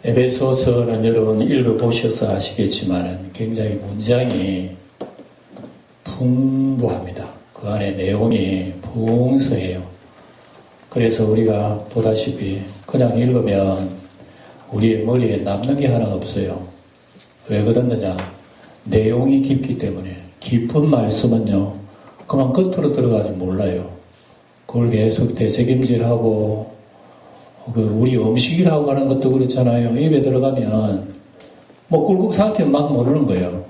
에베소서는 여러분 읽어보셔서 아시겠지만 굉장히 문장이 풍부합니다. 그 안에 내용이 풍성해요. 그래서 우리가 보다시피 그냥 읽으면 우리의 머리에 남는 게 하나 없어요. 왜 그러느냐? 내용이 깊기 때문에. 깊은 말씀은요, 그만 끝으로 들어가지 몰라요. 그걸 계속 되새김질하고, 우리 음식이라고 하는 것도 그렇잖아요. 입에 들어가면, 꿀꺽 삼키면 막 모르는 거예요.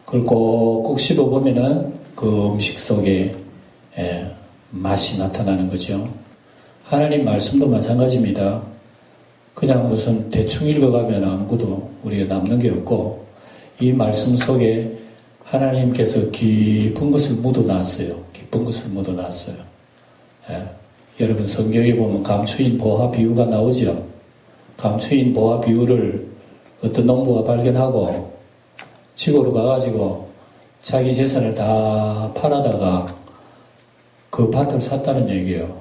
그걸 꼭꼭 씹어보면은 그 음식 속에, 맛이 나타나는 거죠. 하나님 말씀도 마찬가지입니다. 그냥 무슨 대충 읽어가면 아무것도 우리가 남는 게 없고, 이 말씀 속에 하나님께서 깊은 것을 묻어놨어요. 깊은 것을 묻어놨어요. 여러분 성경에 보면 감추인 보화 비유가 나오죠. 감추인 보화 비유를 어떤 농부가 발견하고 지구로 가가지고 자기 재산을 다 팔아다가 그 밭을 샀다는 얘기예요.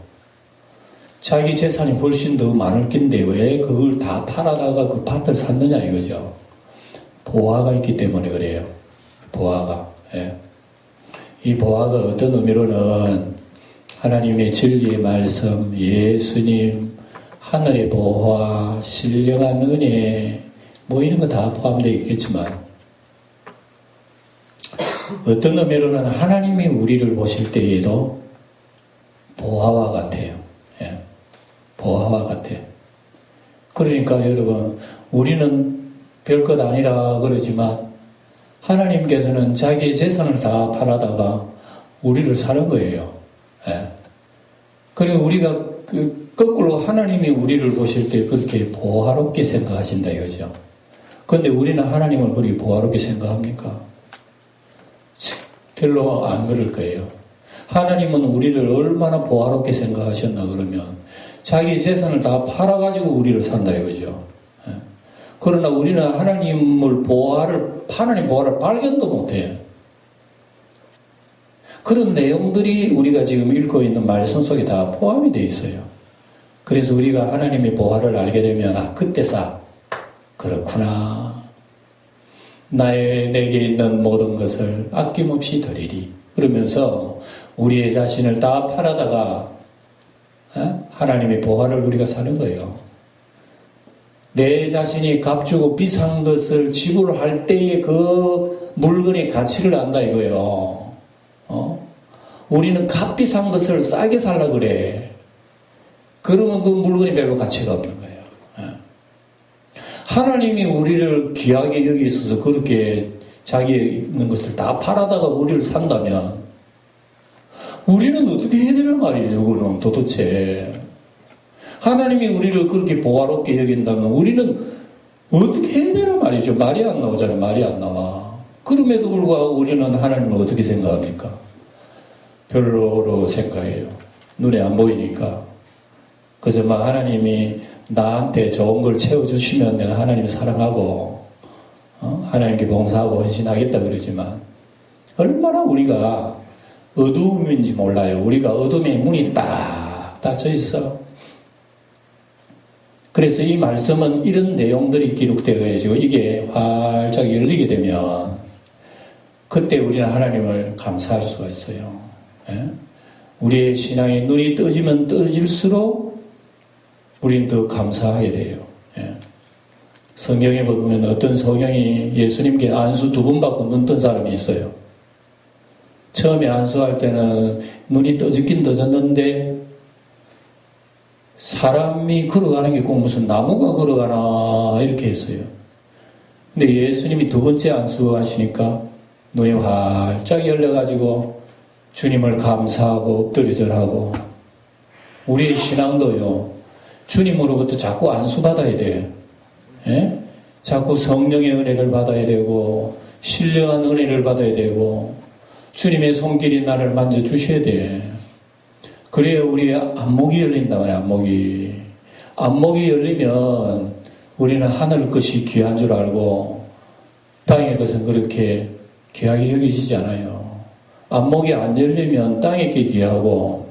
자기 재산이 훨씬 더 많을 낀데 왜 그걸 다 팔아다가 그 밭을 샀느냐 이거죠. 보화가 있기 때문에 그래요. 보화가. 이 보화가 어떤 의미로는 하나님의 진리의 말씀, 예수님, 하늘의 보화, 신령한 은혜, 이런 거 다 포함되어 있겠지만 어떤 의미로는 하나님이 우리를 보실 때에도 보화와 같아요. 보화와 같아요. 그러니까 여러분, 우리는 별것 아니라 그러지만 하나님께서는 자기의 재산을 다 팔아다가 우리를 사는 거예요. 그리고 우리가 거꾸로 하나님이 우리를 보실 때 그렇게 보화롭게 생각하신다 이거죠. 그런데 우리는 하나님을 그렇게 보화롭게 생각합니까? 별로 안 그럴 거예요. 하나님은 우리를 얼마나 보화롭게 생각하셨나 그러면 자기 재산을 다 팔아가지고 우리를 산다 이거죠. 그러나 우리는 하나님 보화를 발견도 못해요. 그런 내용들이 우리가 지금 읽고 있는 말씀 속에 다 포함이 되어 있어요. 그래서 우리가 하나님의 보화를 알게 되면 그때서 그렇구나. 내게 있는 모든 것을 아낌없이 드리리. 그러면서 우리의 자신을 다 팔아다가 하나님의 보화를 우리가 사는 거예요. 내 자신이 값주고 비싼 것을 지불할 때의 그 물건의 가치를 안다 이거예요. 우리는 값비싼 것을 싸게 살라 그래. 그러면 그 물건이 별로 가치가 없는 거예요. 하나님이 우리를 귀하게 여기 있어서 그렇게 자기 있는 것을 다 팔아다가 우리를 산다면 우리는 어떻게 해야 되는 말이에요, 그거는 도대체. 하나님이 우리를 그렇게 보화롭게 여긴다면 우리는 어떻게 해야 되는 말이죠. 말이 안 나오잖아요. 말이 안 나와. 그럼에도 불구하고 우리는 하나님을 어떻게 생각합니까? 별로로 생각해요. 눈에 안 보이니까. 그래서 하나님이 나한테 좋은 걸 채워주시면 내가 하나님을 사랑하고 하나님께 봉사하고 헌신하겠다 그러지만 얼마나 우리가 어두움인지 몰라요. 우리가 어둠의 문이 딱 닫혀 있어. 그래서 이 말씀은 이런 내용들이 기록되어지고 이게 활짝 열리게 되면 그때 우리는 하나님을 감사할 수가 있어요. 우리의 신앙의 눈이 떠지면 떠질수록 우리는 더 감사하게 돼요. 성경에 보면 어떤 성경이 예수님께 안수 2번 받고 눈 뜬 사람이 있어요. 처음에 안수할 때는 눈이 떠졌긴 떠졌는데 사람이 걸어가는 게 꼭 무슨 나무가 걸어가나 이렇게 했어요. 근데 예수님이 2번째 안수하시니까 눈이 활짝 열려가지고 주님을 감사하고 엎드려 절하고 우리의 신앙도요. 주님으로부터 자꾸 안수받아야 돼요. 자꾸 성령의 은혜를 받아야 되고 신령한 은혜를 받아야 되고 주님의 손길이 나를 만져주셔야 돼. 그래야 우리의 안목이 열린단 말이야. 안목이 열리면 우리는 하늘 것이 귀한 줄 알고 땅의 것은 그렇게 귀하게 여기시지 않아요. 안목이 안 열리면 땅에 게 귀하고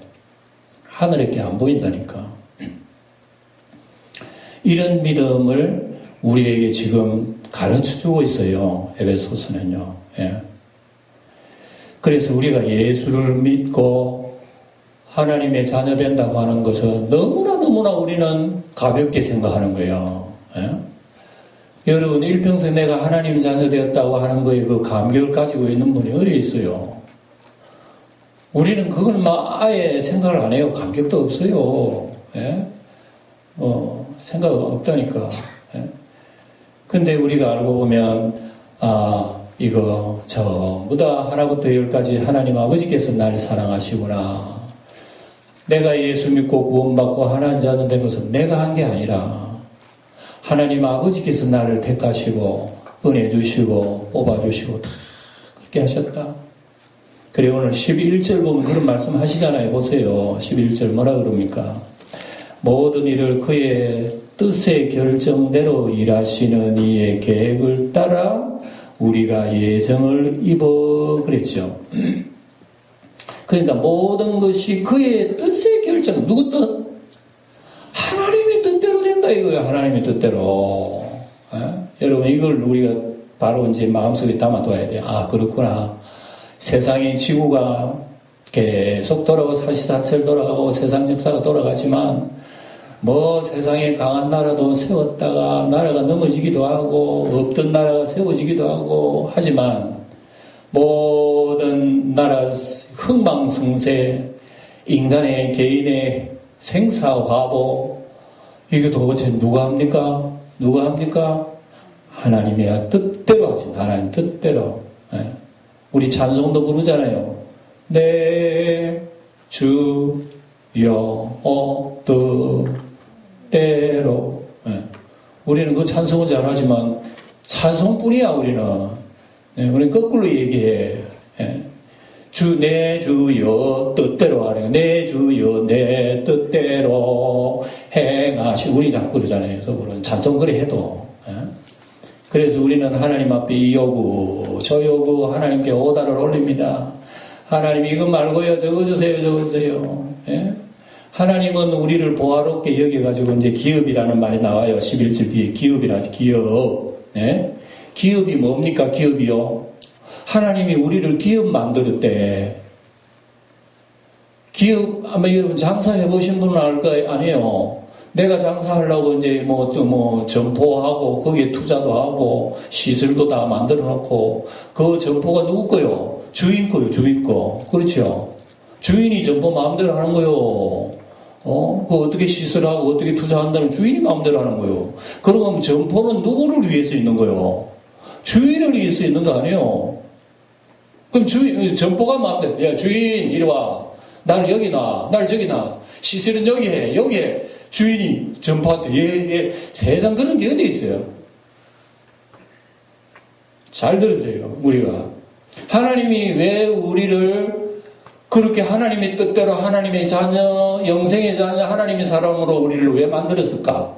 하늘에 게 안 보인다니까. 이런 믿음을 우리에게 지금 가르쳐주고 있어요. 에베소서는요. 예. 그래서 우리가 예수를 믿고 하나님의 자녀 된다고 하는 것은 너무나 우리는 가볍게 생각하는 거예요. 예? 여러분 일평생 내가 하나님 자녀 되었다고 하는 거에 그 감격을 가지고 있는 분이 어디 있어요? 우리는 그걸 막 아예 생각을 안 해요. 감격도 없어요. 예? 생각 없다니까. 예? 근데 우리가 알고 보면 이거 전부 다 하나부터 열까지 하나님 아버지께서 날 사랑하시구나. 내가 예수 믿고 구원받고 하나님 자녀 된 것은 내가 한 게 아니라 하나님 아버지께서 나를 택하시고 은혜 주시고 뽑아주시고 다 그렇게 하셨다. 그래 오늘 11절 보면 그런 말씀 하시잖아요. 보세요. 11절 뭐라 그럽니까? 모든 일을 그의 뜻의 결정대로 일하시는 이의 계획을 따라 우리가 예정을 입어 그랬죠. 그러니까 모든 것이 그의 뜻의 결정. 누구 뜻? 하나님의 뜻대로 된다 이거예요. 하나님의 뜻대로. 여러분 이걸 우리가 바로 이제 마음속에 담아둬야 돼요. 그렇구나. 세상의 지구가 계속 돌아가고 사시사철 돌아가고 세상 역사가 돌아가지만 세상에 강한 나라도 세웠다가 나라가 넘어지기도 하고 없던 나라가 세워지기도 하고 하지만 모든 나라 흥망성쇠 인간의 개인의 생사화보 이게 도대체 누가 합니까? 누가 합니까? 하나님의 뜻대로 하죠. 하나님 뜻대로. 우리 찬송도 부르잖아요. 내 주여 뜻대로. 우리는 그 찬송은 잘하지만 찬송뿐이야 우리는. 우리는 거꾸로 얘기해. 내 주여 뜻대로 하래요. 내 주여 내 뜻대로 행하시. 우리 자꾸 그러잖아요. 그래서 우리는 찬송 그래 해도. 그래서 우리는 하나님 앞에 이 요구 저 요구 하나님께 오다를 올립니다. 하나님 이거 말고요. 적어주세요. 적어주세요. 하나님은 우리를 보화롭게 여겨가지고 이제 기업이라는 말이 나와요. 11절 뒤에 기업이라지 기업. 기업이 뭡니까? 기업이요. 하나님이 우리를 기업 만들었대. 기업, 아마 여러분 장사해보신 분은 알 거 아니에요. 내가 장사하려고 이제 점포하고, 거기에 투자도 하고, 시설도 다 만들어 놓고, 그 점포가 누구 거요? 주인 거요, 주인 거. 그렇죠? 주인이 점포 마음대로 하는 거요. 그 어떻게 시설하고, 어떻게 투자한다는 주인이 마음대로 하는 거요. 그러면 점포는 누구를 위해서 있는 거요? 주인을 위해서 있는 거 아니에요? 그럼 점포가 마음대로, 야, 주인, 이리 와. 날 여기 놔. 날 저기 놔. 시설은 여기 해. 여기 해. 주인이 점포한테, 세상 그런 게 어디 있어요? 잘 들으세요, 우리가. 하나님이 왜 우리를 그렇게 하나님의 뜻대로 하나님의 자녀, 영생의 자녀, 하나님의 사람으로 우리를 왜 만들었을까?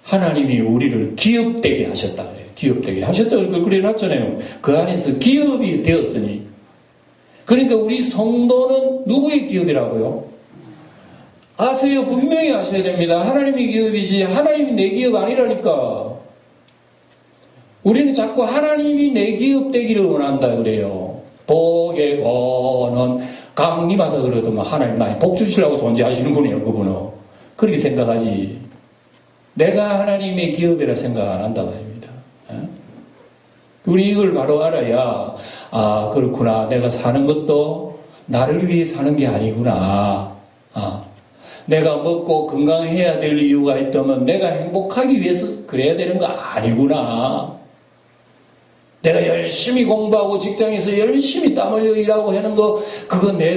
하나님이 우리를 기업되게 하셨다 그래요. 기업되게 하셨다고 그래놨잖아요. 그 안에서 기업이 되었으니. 그러니까 우리 성도는 누구의 기업이라고요? 아세요. 분명히 아셔야 됩니다. 하나님이 기업이지 하나님이 내 기업 아니라니까. 우리는 자꾸 하나님이 내 기업 되기를 원한다 그래요. 복의 권은 강림 와서 그러더만 하나님 나의 복 주시려고 존재하시는 분이에요. 그분은. 그렇게 생각하지. 내가 하나님의 기업이라 생각 안 한다 말입니다. 우리 이걸 바로 알아야 그렇구나. 내가 사는 것도 나를 위해 사는 게 아니구나. 내가 먹고 건강해야 될 이유가 있다면 내가 행복하기 위해서 그래야 되는 거 아니구나. 내가 열심히 공부하고 직장에서 열심히 땀 흘려 일하고 하는 거 그거 내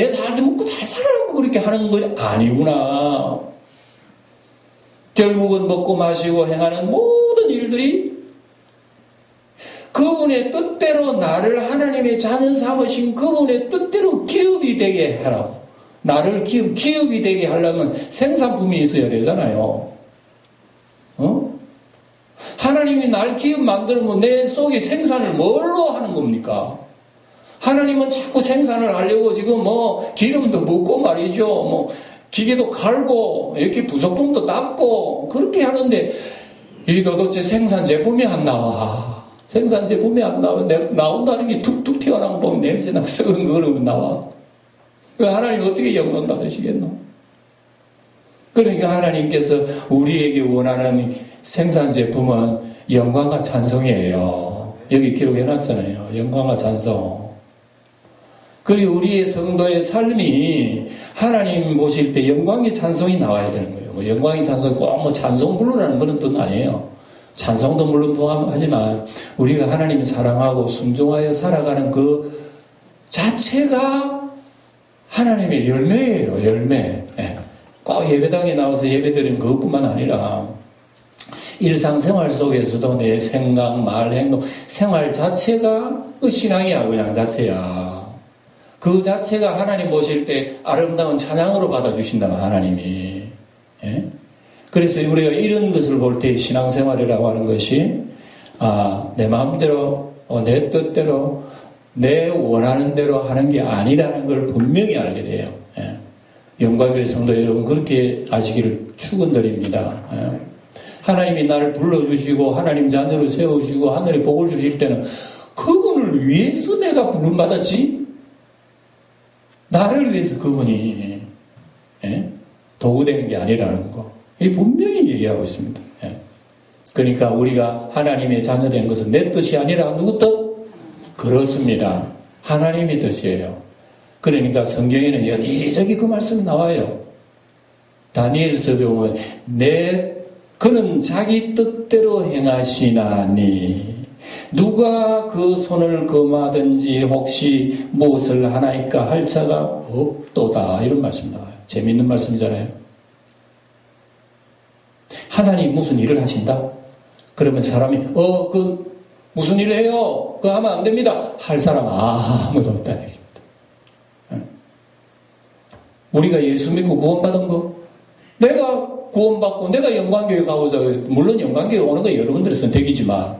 살게 먹고 잘 살아라고 그렇게 하는 거 아니구나. 결국은 먹고 마시고 행하는 모든 일들이 그분의 뜻대로 나를 하나님의 자녀 삼으신 그분의 뜻대로 기업이 되게 하라고. 나를 기업이 되게 하려면 생산품이 있어야 되잖아요. 하나님이 날 기업 만들면 내 속에 생산을 뭘로 하는 겁니까? 하나님은 자꾸 생산을 하려고 지금 기름도 붓고 말이죠. 기계도 갈고 이렇게 부속품도 닦고 그렇게 하는데 이 도대체 생산 제품이 안 나와. 생산 제품이 안 나와. 나온다는 게 툭툭 튀어나온 거 보면 냄새나고 썩은 거 그러면 나와. 하나님 어떻게 영광 받으시겠노? 그러니까 하나님께서 우리에게 원하는 생산 제품은 영광과 찬송이에요. 여기 기록해놨잖아요. 영광과 찬송. 그리고 우리의 성도의 삶이 하나님 보실 때 영광의 찬송이 나와야 되는 거예요. 뭐 영광의 찬송이 꼭 찬송 부르라는 그런 뜻은 아니에요. 찬송도 물론 포함하지만 우리가 하나님을 사랑하고 순종하여 살아가는 그 자체가 하나님의 열매예요. 열매. 꼭 예배당에 나와서 예배드리는 그것뿐만 아니라 일상생활 속에서도 내 생각, 말, 행동, 생활 자체가 그 신앙이야. 그냥 자체야. 그 자체가 하나님 보실 때 아름다운 찬양으로 받아주신다면 하나님이. 그래서 우리가 이런 것을 볼 때 신앙생활이라고 하는 것이 내 마음대로 내 뜻대로 내 원하는 대로 하는 게 아니라는 걸 분명히 알게 돼요. 영광교회 성도 여러분 그렇게 아시기를 축원드립니다. 하나님이 나를 불러주시고 하나님 자녀로 세우시고 하늘에 복을 주실 때는 그분을 위해서 내가 부름받았지 나를 위해서 그분이 도구되는 게 아니라는 거 이 분명히 얘기하고 있습니다. 그러니까 우리가 하나님의 자녀된 것은 내 뜻이 아니라 누구 뜻? 그렇습니다. 하나님의 뜻이에요. 그러니까 성경에는 여기저기 그 말씀 나와요. 다니엘서 보면 그는 자기 뜻대로 행하시나니 누가 그 손을 금하든지 혹시 무엇을 하나이까 할 자가 없도다. 이런 말씀 나와요. 재미있는 말씀이잖아요. 하나님 무슨 일을 하신다? 그러면 사람이 무슨 일을 해요? 그거 하면 안 됩니다. 할 사람 아무도 없다는 얘기입니다. 우리가 예수 믿고 구원받은 거 내가 구원받고 내가 영광교회 가보자. 물론 영광교회 오는 거 여러분들의 선택이지만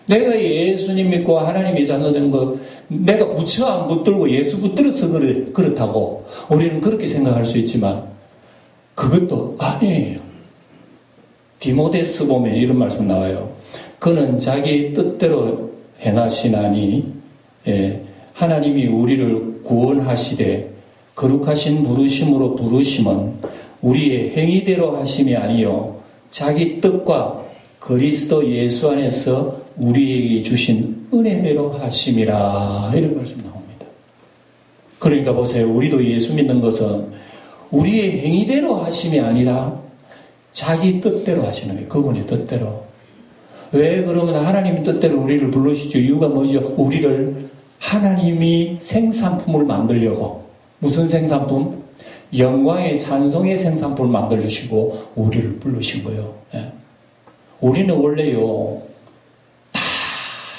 내가 예수님 믿고 하나님이 자녀된 거 내가 부처 안 붙들고 예수 붙들어서 그렇다고 우리는 그렇게 생각할 수 있지만 그것도 아니에요. 디모데서 보면 이런 말씀 나와요. 그는 자기 뜻대로 행하시나니 하나님이 우리를 구원하시되 거룩하신 부르심으로 부르심은 우리의 행위대로 하심이 아니요 자기 뜻과 그리스도 예수 안에서 우리에게 주신 은혜대로 하심이라 이런 말씀 나옵니다. 그러니까 보세요. 우리도 예수 믿는 것은 우리의 행위대로 하심이 아니라 자기 뜻대로 하시는 거예요. 그분의 뜻대로. 왜 그러면 하나님의 뜻대로 우리를 부르시죠? 이유가 뭐죠? 우리를 하나님이 생산품을 만들려고. 무슨 생산품? 영광의 찬송의 생산품을 만들으시고 우리를 부르신 거예요. 우리는 원래요 다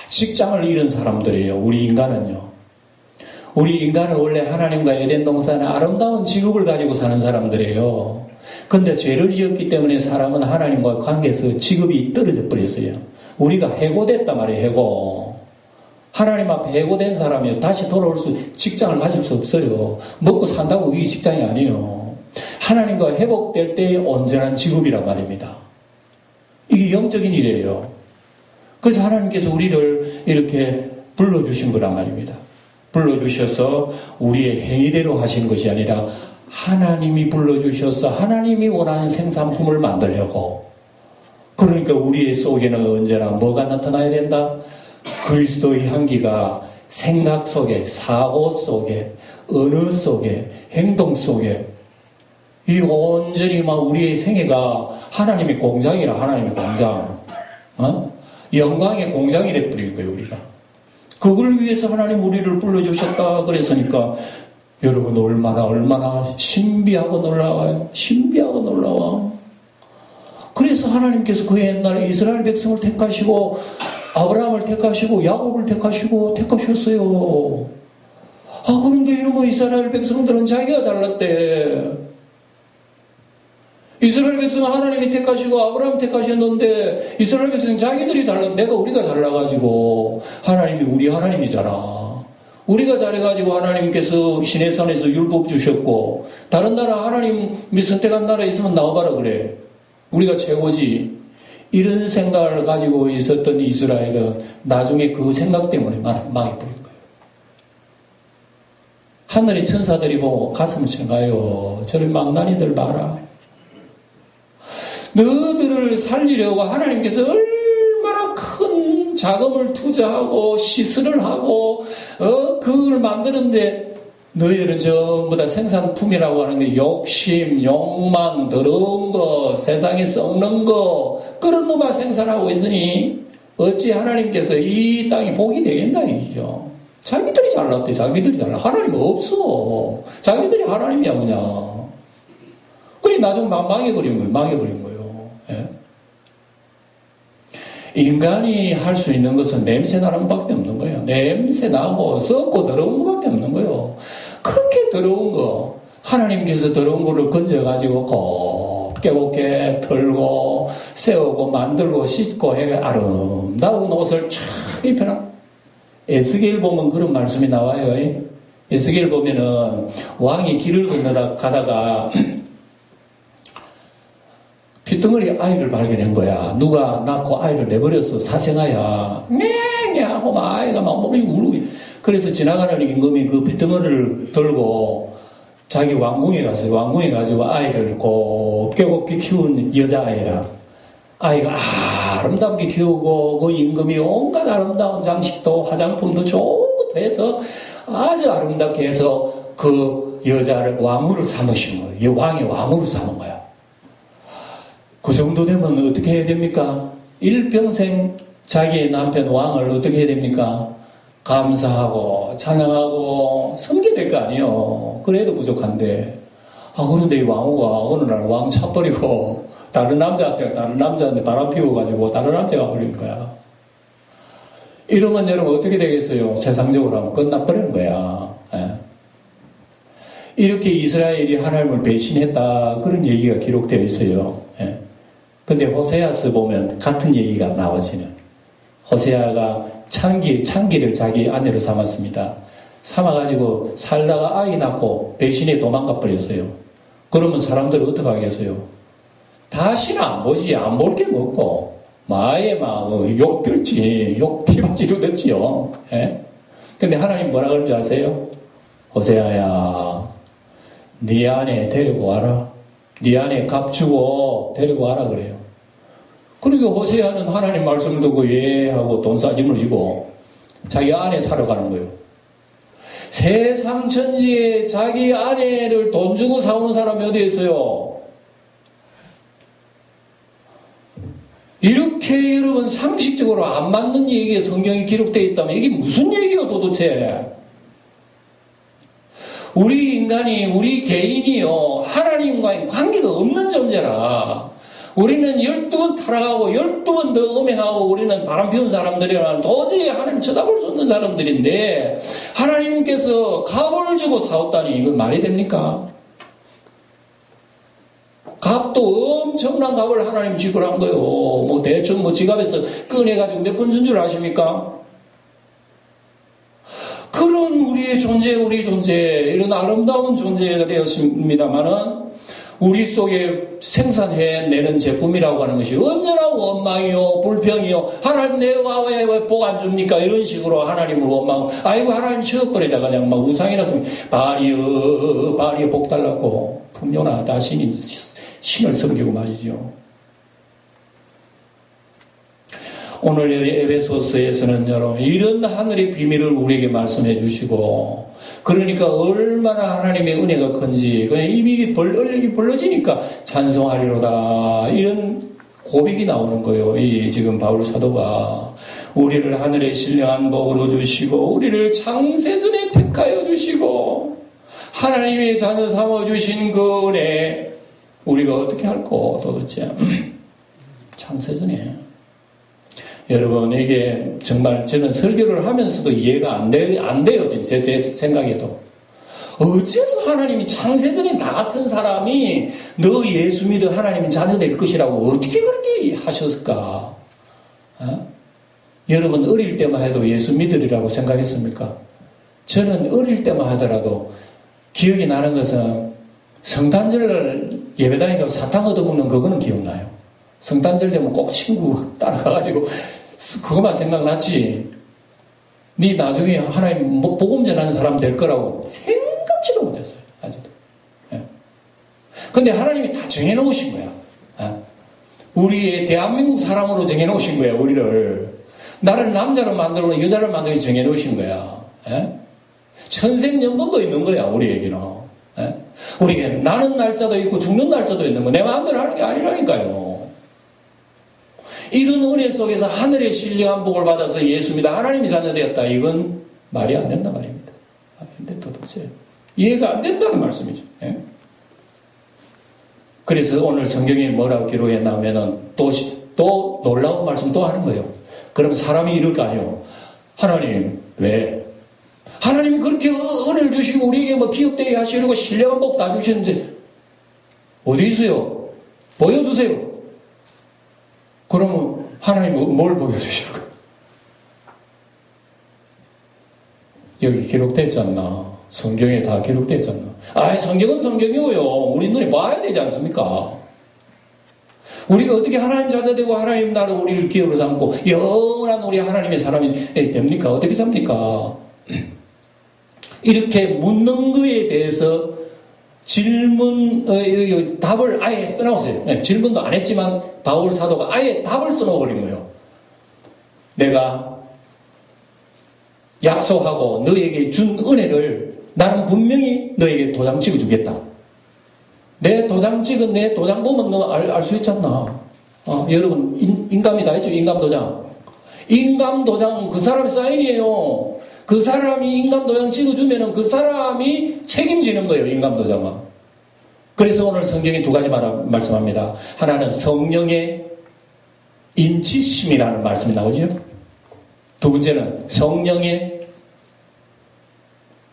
직장을 잃은 사람들이에요. 우리 인간은 원래 하나님과 에덴 동산의 아름다운 직업을 가지고 사는 사람들이에요. 근데 죄를 지었기 때문에 사람은 하나님과 관계에서 직업이 떨어져 버렸어요. 우리가 해고됐단 말이에요. 해고. 하나님 앞에 해고된 사람이 다시 돌아올 직장을 가질 수 없어요. 먹고 산다고 이게 직장이 아니에요. 하나님과 회복될 때의 온전한 직업이란 말입니다. 이게 영적인 일이에요. 그래서 하나님께서 우리를 이렇게 불러주신 거란 말입니다. 불러주셔서 우리의 행위대로 하신 것이 아니라 하나님이 불러주셔서 하나님이 원하는 생산품을 만들려고. 그러니까 우리의 속에는 언제나 뭐가 나타나야 된다? 그리스도의 향기가 생각 속에, 사고 속에, 언어 속에, 행동 속에 이 온전히 막 우리의 생애가 하나님의 공장이라. 하나님의 공장. 영광의 공장이 돼버린 거예요. 우리가. 그걸 위해서 하나님 우리를 불러주셨다 그랬으니까 여러분 얼마나 신비하고 놀라워요. 신비하고 놀라워. 그래서 하나님께서 그 옛날 이스라엘 백성을 택하시고 아브라함을 택하시고 야곱을 택하셨어요. 그런데 이러면 이스라엘 백성들은 자기가 잘났대. 이스라엘 백성은 하나님이 택하시고 아브라함 택하셨는데 이스라엘 백성은 자기들이 우리가 잘나가지고 하나님이 우리 하나님이잖아. 우리가 잘해가지고 하나님께서 시내산에서 율법 주셨고 다른 나라 하나님이 선택한 나라에 있으면 나와봐라 그래. 우리가 최고지. 이런 생각을 가지고 있었던 이스라엘은 나중에 그 생각 때문에 망해버린 거예요. 하늘의 천사들이 보고 가슴을 쳐가요. 저런 망나니들 봐라. 너희들을 살리려고 하나님께서 얼마나 큰 자금을 투자하고 시설을 하고 그걸 만드는데 너희들은 전부 다 생산품이라고 하는 게 욕심, 욕망, 더러운 거, 세상에 썩는 거 그런 것만 생산하고 있으니 어찌 하나님께서 이 땅이 복이 되겠나 이죠. 자기들이 잘났대. 자기들이 잘나. 하나님 없어. 자기들이 하나님이야 그냥. 그래 나중에 망해버린 거예요. 예? 인간이 할 수 있는 것은 냄새 나는 것밖에 없는 거예요. 냄새 나고 썩고 더러운 것밖에 없는 거예요. 그렇게 더러운 거 하나님께서 더러운 거를 건져가지고 곱게 털고 세우고 만들고 씻고 해 아름다운 옷을 쫙 입혀놔. 에스겔 보면 그런 말씀이 나와요. 에스겔 보면은 왕이 길을 건너가다가 핏덩어리 아이를 발견한 거야. 누가 낳고 아이를 내버렸어. 사생아야. 네 하고 막 아이가 막 몸이 울고. 그래서 지나가는 임금이 그 핏덩어리를 들고 자기 왕궁에 갔어요. 왕궁에 가지고 아이를 곱게 키운 여자아이라. 아이가 아름답게 키우고 그 임금이 온갖 아름다운 장식도 화장품도 좋은 것도 해서 아주 아름답게 해서 그 여자를 왕후를 삼으신 거예요. 이 왕의 왕후를 삼은 거야. 그 정도 되면 어떻게 해야 됩니까? 일평생 자기의 남편 왕을 어떻게 해야 됩니까? 감사하고 찬양하고 섬겨야 될 거 아니에요. 그래도 부족한데 그런데 이 왕후가 어느 날 왕 차버리고 다른 남자한테 바람 피워가지고 다른 남자가 버린 거야. 이러면 여러분 어떻게 되겠어요? 세상적으로 하면 끝나버리는 거야. 예. 이렇게 이스라엘이 하나님을 배신했다 그런 얘기가 기록되어 있어요. 예. 근데 호세아서 보면 같은 얘기가 나와지는. 호세아가 창기를 자기 아내로 삼았습니다. 삼아가지고 살다가 아이 낳고 배신에 도망가 버렸어요. 그러면 사람들은 어떻게 하겠어요? 다시는 안 보지. 안 볼 게 뭐고 마에 막 욕 들지. 욕 피바지로 듣지요. 예? 근데 하나님 뭐라 그러는지 아세요? 호세아야 네 아내 데리고 와라. 네 아내 값 주고 데리고 와라 그래요. 그리고 호세아는 하나님 말씀 듣고 예 하고 돈 싸짐을 지고 자기 아내 사러 가는 거예요. 세상 천지에 자기 아내를 돈 주고 사오는 사람이 어디 있어요? 이렇게 여러분 상식적으로 안 맞는 얘기에 성경이 기록되어 있다면 이게 무슨 얘기예요 도대체? 우리 인간이 우리 개인이요 하나님과의 관계가 없는 존재라. 우리는 12번 타락하고 12번 더 음행하고 우리는 바람 피운 사람들이라 도저히 하나님 쳐다볼 수 없는 사람들인데 하나님께서 값을 주고 사왔다니 이거 말이 됩니까? 값도 엄청난 값을 하나님 지불한 거예요. 뭐 대충 뭐 지갑에서 꺼내가지고 몇 번 준 줄 아십니까? 그런 우리의 존재, 우리 존재, 이런 아름다운 존재가 되었습니다만은 우리 속에 생산해내는 제품이라고 하는 것이 언제나 원망이요, 불평이요, 하나님 내가 왜 복 안 줍니까? 이런 식으로 하나님을 원망하고, 아이고, 하나님 치워버리자. 그냥 막 우상이라서, 바리여 복 달라고, 풍요나 다 신을 섬기고 말이죠. 오늘 에베소서에서는 여러분, 이런 하늘의 비밀을 우리에게 말씀해 주시고, 그러니까 얼마나 하나님의 은혜가 큰지 그냥 입이 벌러지니까 찬송하리로다 이런 고백이 나오는 거예요. 이 지금 바울 사도가 우리를 하늘의 신령한 복으로 주시고 우리를 창세전에 택하여 주시고 하나님의 자녀 삼아 주신 그 은혜 우리가 어떻게 할꼬 도대체 창세전에 여러분 이게 정말 저는 설교를 하면서도 이해가 안 돼요. 제 생각에도. 어째서 하나님이 창세전에 나 같은 사람이 너 예수 믿어 하나님 자녀 될 것이라고 어떻게 그렇게 하셨을까? 여러분 어릴 때만 해도 예수 믿으리라고 생각했습니까? 저는 어릴 때만 하더라도 기억이 나는 것은 성탄절 예배당에 가서 사탕 얻어먹는 그거는 기억나요. 성탄절 되면 꼭 친구 따라가가지고 그것만 생각났지. 네 나중에 하나님 복음 전하는 사람 될 거라고 생각지도 못했어요. 아직도. 예. 근데 하나님이 다 정해놓으신 거야. 예. 우리의 대한민국 사람으로 정해놓으신 거야. 우리를. 나를 남자로 만들고 여자를 만들고 정해놓으신 거야. 예? 천생연분도 있는 거야. 우리에게는. 예? 우리에게 나는 날짜도 있고 죽는 날짜도 있는 거. 내 마음대로 하는 게 아니라니까요. 이런 은혜 속에서 하늘의 신령한 복을 받아서 예수입니다. 하나님이 자녀되었다. 이건 말이 안 된다 말입니다. 근데 도대체 이해가 안 된다는 말씀이죠. 예? 그래서 오늘 성경에 뭐라고 기록했냐면은 또 놀라운 말씀 또 하는 거예요. 그러면 사람이 이럴 거 아니에요. 하나님 왜? 하나님이 그렇게 은혜를 주시고 우리에게 뭐 기업되게 하시려고 신령한 복 다 주시는데 어디 있어요? 보여주세요. 그러면 하나님은 뭘 보여주실 거예요? 여기 기록되지 않나? 성경에 다 기록되지 않나? 성경은 성경이고요. 우리 눈에 봐야 되지 않습니까? 우리가 어떻게 하나님 자녀 되고 하나님 나라로 우리를 기업으로 삼고 영원한 우리 하나님의 사람이 됩니까? 어떻게 삽니까? 이렇게 묻는 거에 대해서 답을 아예 써놓으세요. 질문도 안 했지만 바울 사도가 아예 답을 써놓아버린 거예요. 내가 약속하고 너에게 준 은혜를 나는 분명히 너에게 도장 찍어주겠다. 내 도장 찍은 내 도장 보면 너 알 수 있잖아. 여러분 인감이 다 있죠. 인감 도장. 인감 도장 그 사람의 사인이에요. 그 사람이 인감 도장 찍어주면은 그 사람이 책임지는 거예요. 인감 도장은. 그래서 오늘 성경에 두 가지 말씀합니다. 하나는 성령의 인치심이라는 말씀이 나오죠. 두 번째는 성령의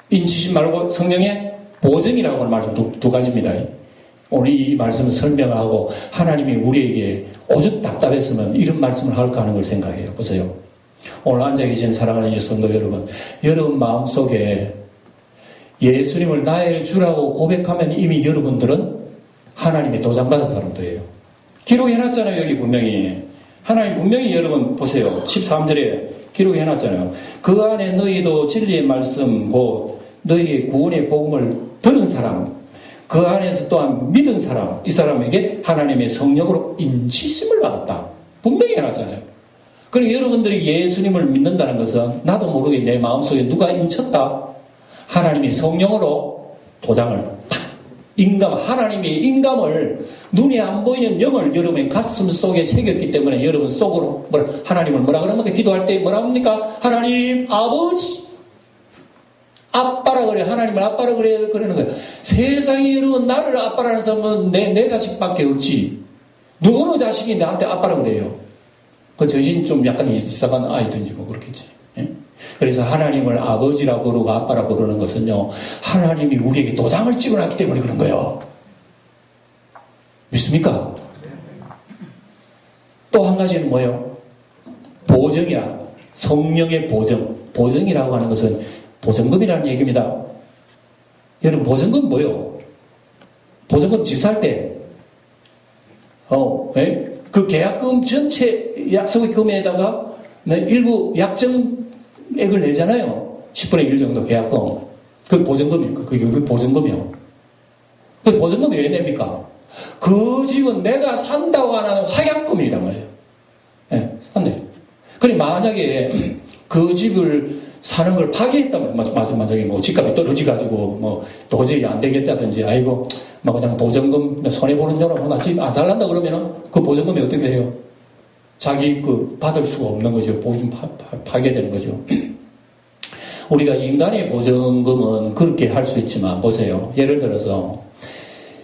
인치심 말고 성령의 보증이라고 하는 말씀 두 가지입니다. 오늘 이 말씀을 설명하고 하나님이 우리에게 오죽 답답했으면 이런 말씀을 할까 하는 걸 생각해요. 보세요. 오늘 앉아 계신 사랑하는 성도 여러분, 여러분 마음속에 예수님을 나의 주라고 고백하면 이미 여러분들은 하나님의 도장받은 사람들이에요. 기록해놨잖아요. 여기 분명히. 하나님 분명히 여러분 보세요. 13절에 기록해놨잖아요. 그 안에 너희도 진리의 말씀 곧 너희의 구원의 복음을 들은 사람, 그 안에서 또한 믿은 사람, 이 사람에게 하나님의 성령으로 인치심을 받았다. 분명히 해놨잖아요. 그리고 여러분들이 예수님을 믿는다는 것은 나도 모르게 내 마음속에 누가 인쳤다. 하나님이 성령으로 도장을 하나님의 인감을 눈에 안 보이는 영을 여러분의 가슴 속에 새겼기 때문에 여러분 속으로 하나님을 뭐라 그럽니까? 기도할 때 뭐라 합니까? 하나님 아버지 아빠라 그래. 하나님을 아빠라 그래. 그러는 거예요. 세상에 여러분 나를 아빠라는 사람은 내 자식밖에 없지. 어느 자식이 나한테 아빠라 그래요. 그 저신 좀 약간 이상한 아이든지 뭐 그렇겠지. 예? 그래서 하나님을 아버지라고 부르고 아빠라고 부르는 것은요, 하나님이 우리에게 도장을 찍어놨기 때문에 그런 거예요. 믿습니까? 또 한 가지는 뭐예요? 보증이야. 성령의 보증. 보증이라고 하는 것은 보증금이라는 얘기입니다. 여러분 보증금 뭐예요? 보증금 집 살 때 그 계약금 전체 약속의 금에다가 일부 약정액을 내잖아요. 10분의 1 정도 계약금. 그 보증금이에요. 그 보증금이요. 그 보증금이 왜 냅니까? 그 집은 내가 산다고 하는 확약금이란 말이에요. 네, 산대. 그럼 만약에 그 집을 사는 걸 파기했다면, 만약에 뭐 집값이 떨어지가지고 뭐 도저히 안 되겠다든지, 아이고, 막 그냥 보증금 손해보는 대로 나 집 안 살란다 그러면은 그 보증금이 어떻게 돼요? 자기 받을 수가 없는 거죠. 보증 파괴되는 거죠. 우리가 인간의 보증금은 그렇게 할 수 있지만, 보세요. 예를 들어서,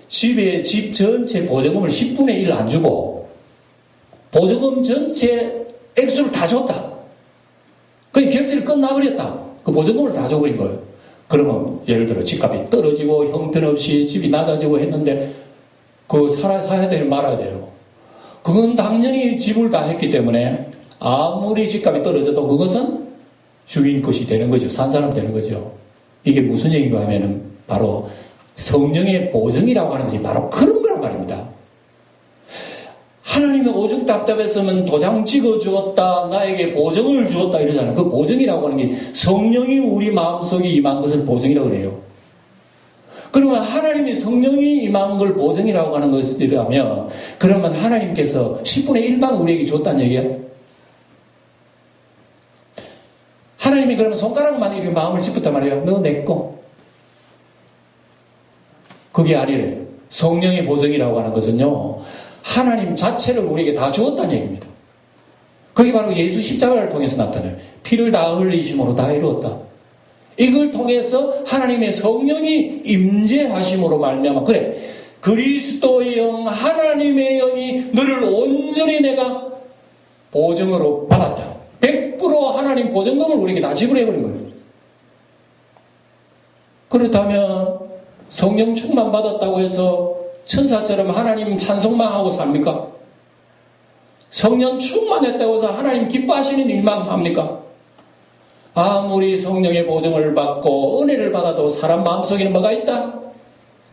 집 전체 보증금을 10분의 1 안 주고, 보증금 전체 액수를 다 줬다. 그 결제를 끝나버렸다. 그 보증금을 다 줘버린 거예요. 그러면 예를 들어 집값이 떨어지고 형편없이 집이 낮아지고 했는데 사야 돼요 말아야 돼요. 그건 당연히 집을 다 했기 때문에 아무리 집값이 떨어져도 그것은 주인 것이 되는 거죠. 산 사람 되는 거죠. 이게 무슨 얘기인가 하면은 바로 성령의 보증이라고 하는 것이 바로 그런 거란 말입니다. 하나님이 오죽 답답했으면 도장 찍어 주었다, 나에게 보증을 주었다 이러잖아요. 그 보증이라고 하는 게 성령이 우리 마음속에 임한 것을 보증이라고 그래요. 그러면 하나님이 성령이 임한 걸 보증이라고 하는 것이라면 그러면 하나님께서 10분의 1만 우리에게 줬다는 얘기야? 하나님이 그러면 손가락만 이렇게 마음을 짚었단 말이에요. 너 내 거. 그게 아니래. 성령의 보증이라고 하는 것은요, 하나님 자체를 우리에게 다 주었다는 얘기입니다. 그게 바로 예수 십자가를 통해서 나타나요. 피를 다 흘리심으로 다 이루었다. 이걸 통해서 하나님의 성령이 임재하심으로 말미암아 그래 그리스도의 영 하나님의 영이 너를 온전히 내가 보증으로 받았다. 100% 하나님 보증금을 우리에게 다 지불해버린 거예요. 그렇다면 성령 충만 받았다고 해서 천사처럼 하나님 찬송만 하고 삽니까? 성령 충만했다고 해서 하나님 기뻐하시는 일만 합니까? 아무리 성령의 보증을 받고 은혜를 받아도 사람 마음속에는 뭐가 있다?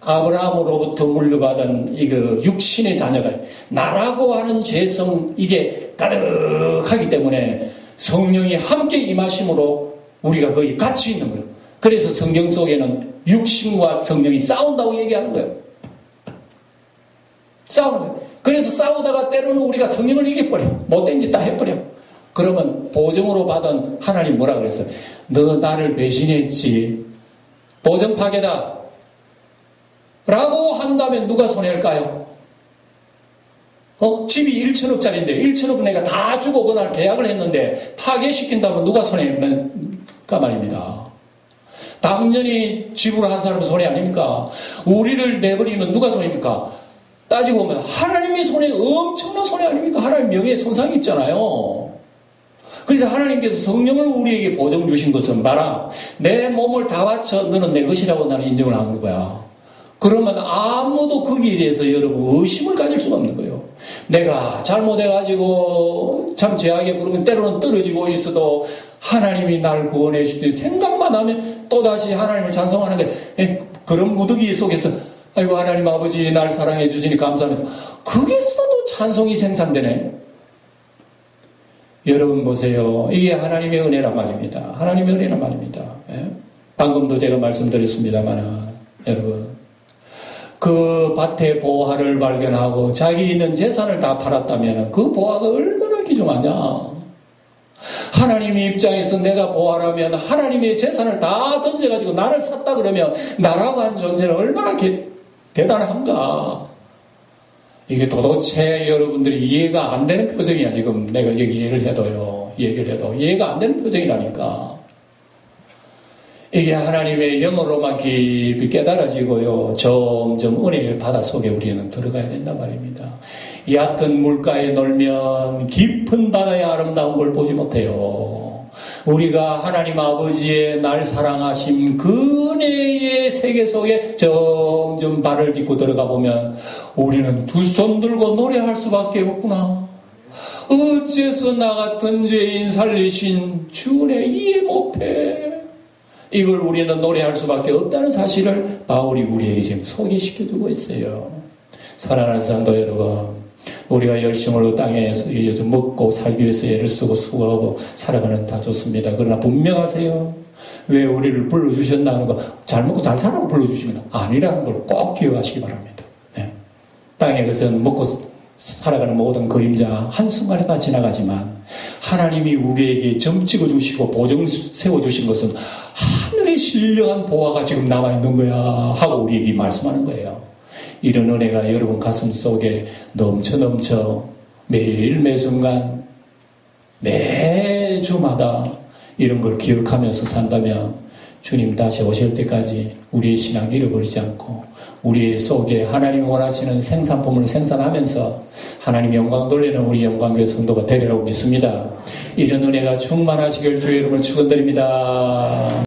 아브라함으로부터 물려받은 이거 육신의 자녀가 나라고 하는 죄성 이게 가득하기 때문에 성령이 함께 임하심으로 우리가 거의 같이 있는 거예요. 그래서 성경 속에는 육신과 성령이 싸운다고 얘기하는 거예요. 싸우는 거예요. 그래서 싸우다가 때로는 우리가 성령을 이겨버려. 못된 짓 다 해버려. 그러면 보증으로 받은 하나님 뭐라 그랬어요? 너 나를 배신했지. 보증 파괴다. 라고 한다면 누가 손해일까요? 집이 1천억짜리인데 1천억 내가 다 주고 그날 계약을 했는데 파괴시킨다면 누가 손해일까 말입니다. 당연히 지불한 사람은 손해 아닙니까? 우리를 내버리면 누가 손해입니까? 따지고 보면 하나님의 손해, 엄청난 손해 아닙니까? 하나님 명예에 손상이 있잖아요. 그래서 하나님께서 성령을 우리에게 보증 주신 것은 봐라, 내 몸을 다 바쳐 너는 내 것이라고 나는 인정을 하는 거야. 그러면 아무도 거기에 대해서 여러분 의심을 가질 수가 없는 거예요. 내가 잘못해가지고 참 죄악에 부르면 때로는 떨어지고 있어도 하나님이 날 구원해 주실 때 생각만 하면 또다시 하나님을 찬송하는 게 그런 무더기 속에서 아이고 하나님 아버지 날 사랑해 주시니 감사합니다. 거기에서도 찬송이 생산되네. 여러분 보세요. 이게 하나님의 은혜란 말입니다. 하나님의 은혜란 말입니다. 예? 방금도 제가 말씀드렸습니다만 여러분 그 밭의 보화를 발견하고 자기 있는 재산을 다 팔았다면 그 보화가 얼마나 귀중하냐. 하나님의 입장에서 내가 보화라면 하나님의 재산을 다 던져가지고 나를 샀다 그러면 나라고 한 존재는 얼마나 대단한가. 이게 도대체 여러분들이 이해가 안 되는 표정이야. 지금 내가 얘기를 해도 이해가 안 되는 표정이라니까. 이게 하나님의 영으로만 깊이 깨달아지고요. 점점 은혜의 바다 속에 우리는 들어가야 된단 말입니다. 얕은 물가에 놀면 깊은 바다의 아름다운 걸 보지 못해요. 우리가 하나님 아버지의 날 사랑하심 그 은혜의 세계 속에 점점 발을 딛고 들어가 보면 우리는 두 손 들고 노래할 수밖에 없구나. 어째서 나 같은 죄인 살리신 주 은혜 이해 못해. 이걸 우리는 노래할 수밖에 없다는 사실을 바울이 우리에게 지금 소개시켜주고 있어요. 사랑하는 성도 여러분, 우리가 열심으로 땅에서 요즘 먹고 살기 위해서 애를 쓰고 수고하고 살아가는 다 좋습니다. 그러나 분명하세요. 왜 우리를 불러주셨나 하는 거, 잘 먹고 잘 살라고 불러주시면 아니라는 걸 꼭 기억하시기 바랍니다. 네. 땅에 것은 먹고 살아가는 모든 그림자 한순간에 다 지나가지만 하나님이 우리에게 점 찍어주시고 보증 세워주신 것은 하늘의 신령한 보화가 지금 남아있는 거야 하고 우리에게 말씀하는 거예요. 이런 은혜가 여러분 가슴 속에 넘쳐 매일 매순간 매주마다 이런 걸 기억하면서 산다면 주님 다시 오실 때까지 우리의 신앙 잃어버리지 않고 우리 속에 하나님이 원하시는 생산품을 생산하면서 하나님의 영광 돌리는 우리 영광교회 성도가 되리라고 믿습니다. 이런 은혜가 충만하시길 주의 이름으로 축원드립니다.